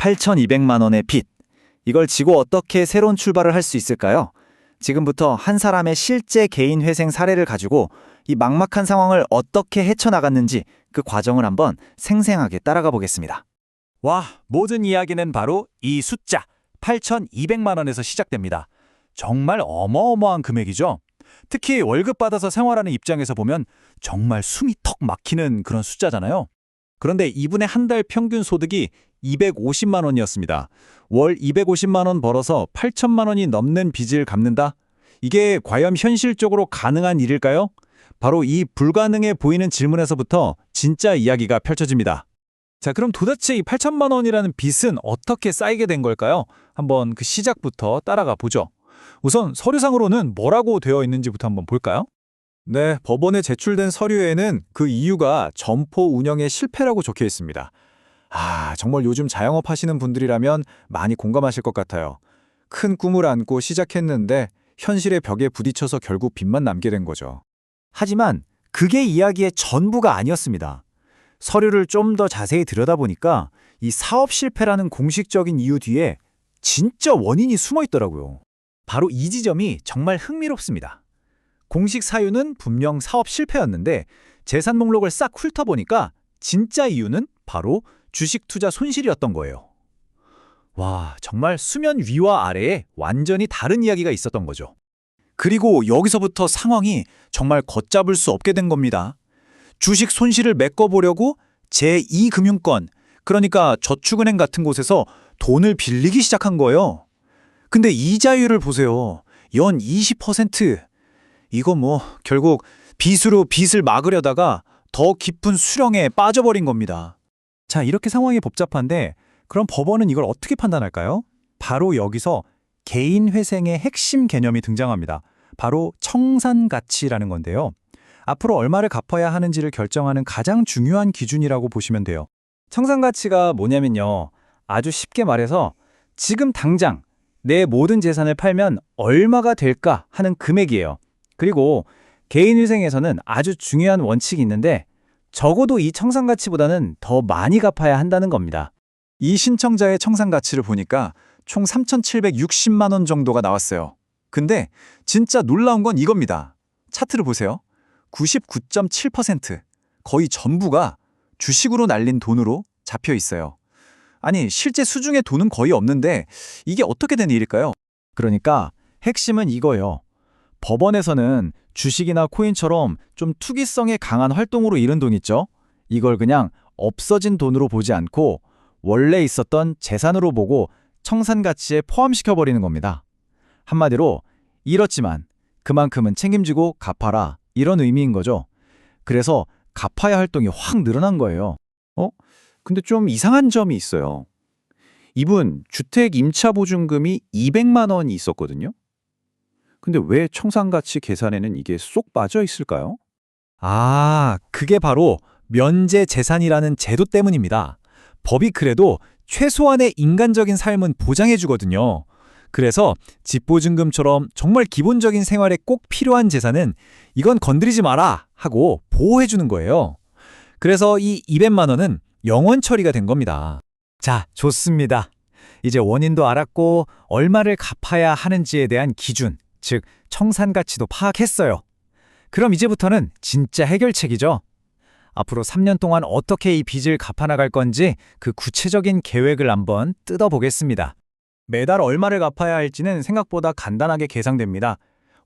8,200만 원의 빚. 이걸 지고 어떻게 새로운 출발을 할 수 있을까요? 지금부터 한 사람의 실제 개인 회생 사례를 가지고 이 막막한 상황을 어떻게 헤쳐나갔는지 그 과정을 한번 생생하게 따라가 보겠습니다. 와, 모든 이야기는 바로 이 숫자 8,200만 원에서 시작됩니다. 정말 어마어마한 금액이죠. 특히 월급 받아서 생활하는 입장에서 보면 정말 숨이 턱 막히는 그런 숫자잖아요. 그런데 이분의 한 달 평균 소득이 250만 원이었습니다. 월 250만 원 벌어서 8천만 원이 넘는 빚을 갚는다? 이게 과연 현실적으로 가능한 일일까요? 바로 이 불가능해 보이는 질문에서부터 진짜 이야기가 펼쳐집니다. 자, 그럼 도대체 이 8천만 원이라는 빚은 어떻게 쌓이게 된 걸까요? 한번 그 시작부터 따라가 보죠. 우선 서류상으로는 뭐라고 되어 있는지부터 한번 볼까요? 네, 법원에 제출된 서류에는 그 이유가 점포 운영의 실패라고 적혀 있습니다. 정말 요즘 자영업 하시는 분들이라면 많이 공감하실 것 같아요. 큰 꿈을 안고 시작했는데 현실의 벽에 부딪혀서 결국 빚만 남게 된 거죠. 하지만 그게 이야기의 전부가 아니었습니다. 서류를 좀 더 자세히 들여다보니까 이 사업 실패라는 공식적인 이유 뒤에 진짜 원인이 숨어 있더라고요. 바로 이 지점이 정말 흥미롭습니다. 공식 사유는 분명 사업 실패였는데 재산 목록을 싹 훑어보니까 진짜 이유는 바로 주식 투자 손실이었던 거예요. 와, 정말 수면 위와 아래에 완전히 다른 이야기가 있었던 거죠. 그리고 여기서부터 상황이 정말 걷잡을 수 없게 된 겁니다. 주식 손실을 메꿔보려고 제2금융권, 그러니까 저축은행 같은 곳에서 돈을 빌리기 시작한 거예요. 근데 이자율을 보세요. 연 20%. 이거 결국 빚으로 빚을 막으려다가 더 깊은 수렁에 빠져버린 겁니다. 자, 이렇게 상황이 복잡한데 그럼 법원은 이걸 어떻게 판단할까요? 바로 여기서 개인 회생의 핵심 개념이 등장합니다. 바로 청산가치라는 건데요. 앞으로 얼마를 갚아야 하는지를 결정하는 가장 중요한 기준이라고 보시면 돼요. 청산가치가 뭐냐면요. 아주 쉽게 말해서 지금 당장 내 모든 재산을 팔면 얼마가 될까 하는 금액이에요. 그리고 개인회생에서는 아주 중요한 원칙이 있는데 적어도 이 청산가치보다는 더 많이 갚아야 한다는 겁니다. 이 신청자의 청산가치를 보니까 총 3,760만 원 정도가 나왔어요. 근데 진짜 놀라운 건 이겁니다. 차트를 보세요. 99.7%, 거의 전부가 주식으로 날린 돈으로 잡혀 있어요. 아니, 실제 수중에 돈은 거의 없는데 이게 어떻게 된 일일까요? 그러니까 핵심은 이거예요. 법원에서는 주식이나 코인처럼 좀 투기성에 강한 활동으로 잃은 돈 있죠? 이걸 그냥 없어진 돈으로 보지 않고 원래 있었던 재산으로 보고 청산가치에 포함시켜버리는 겁니다. 한마디로 잃었지만 그만큼은 책임지고 갚아라, 이런 의미인 거죠. 그래서 갚아야 할 돈이 확 늘어난 거예요. 근데 좀 이상한 점이 있어요. 이분 주택 임차보증금이 200만 원이 있었거든요. 근데 왜 청산가치 계산에는 이게 쏙 빠져 있을까요? 그게 바로 면제 재산이라는 제도 때문입니다. 법이 그래도 최소한의 인간적인 삶은 보장해 주거든요. 그래서 집보증금처럼 정말 기본적인 생활에 꼭 필요한 재산은 이건 건드리지 마라 하고 보호해 주는 거예요. 그래서 이 200만 원은 영원 처리가 된 겁니다. 자, 좋습니다. 이제 원인도 알았고 얼마를 갚아야 하는지에 대한 기준, 즉 청산가치도 파악했어요. 그럼 이제부터는 진짜 해결책이죠. 앞으로 3년 동안 어떻게 이 빚을 갚아나갈 건지 그 구체적인 계획을 한번 뜯어보겠습니다. 매달 얼마를 갚아야 할지는 생각보다 간단하게 계산됩니다.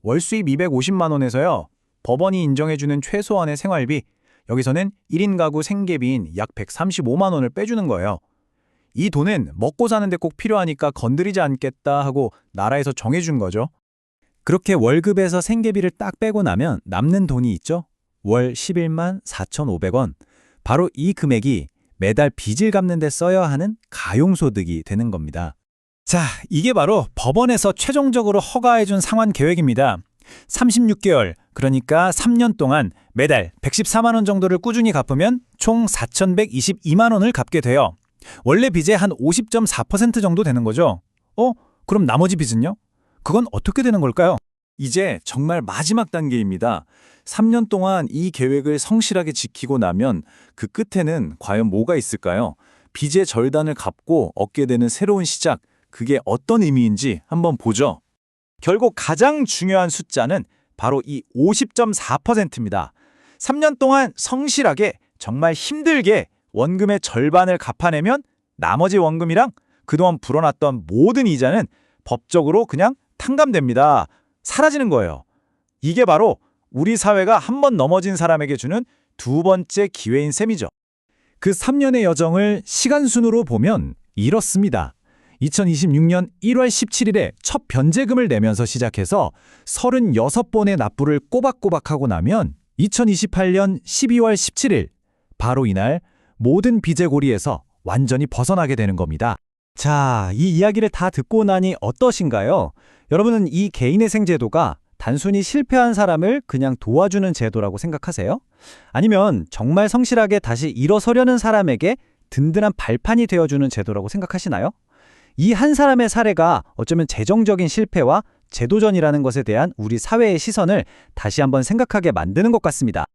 월 수입 250만 원에서요. 법원이 인정해주는 최소한의 생활비, 여기서는 1인 가구 생계비인 약 135만 원을 빼주는 거예요. 이 돈은 먹고 사는데 꼭 필요하니까 건드리지 않겠다 하고 나라에서 정해준 거죠. 그렇게 월급에서 생계비를 딱 빼고 나면 남는 돈이 있죠? 월 11만 4,500원. 바로 이 금액이 매달 빚을 갚는 데 써야 하는 가용소득이 되는 겁니다. 자, 이게 바로 법원에서 최종적으로 허가해준 상환 계획입니다. 36개월, 그러니까 3년 동안 매달 114만 원 정도를 꾸준히 갚으면 총 4,122만 원을 갚게 돼요. 원래 빚의 한 50.4% 정도 되는 거죠. 그럼 나머지 빚은요? 그건 어떻게 되는 걸까요? 이제 정말 마지막 단계입니다. 3년 동안 이 계획을 성실하게 지키고 나면 그 끝에는 과연 뭐가 있을까요? 빚의 절단을 갚고 얻게 되는 새로운 시작, 그게 어떤 의미인지 한번 보죠. 결국 가장 중요한 숫자는 바로 이 50.4%입니다. 3년 동안 성실하게 정말 힘들게 원금의 절반을 갚아내면 나머지 원금이랑 그동안 불어났던 모든 이자는 법적으로 그냥 탕감됩니다. 사라지는 거예요. 이게 바로 우리 사회가 한 번 넘어진 사람에게 주는 두 번째 기회인 셈이죠. 그 3년의 여정을 시간순으로 보면 이렇습니다. 2026년 1월 17일에 첫 변제금을 내면서 시작해서 36번의 납부를 꼬박꼬박 하고 나면 2028년 12월 17일, 바로 이날 모든 빚의 고리에서 완전히 벗어나게 되는 겁니다. 자, 이 이야기를 다 듣고 나니 어떠신가요? 여러분은 이 개인의 생제도가 단순히 실패한 사람을 그냥 도와주는 제도라고 생각하세요? 아니면 정말 성실하게 다시 일어서려는 사람에게 든든한 발판이 되어주는 제도라고 생각하시나요? 이 한 사람의 사례가 어쩌면 재정적인 실패와 제도전이라는 것에 대한 우리 사회의 시선을 다시 한번 생각하게 만드는 것 같습니다.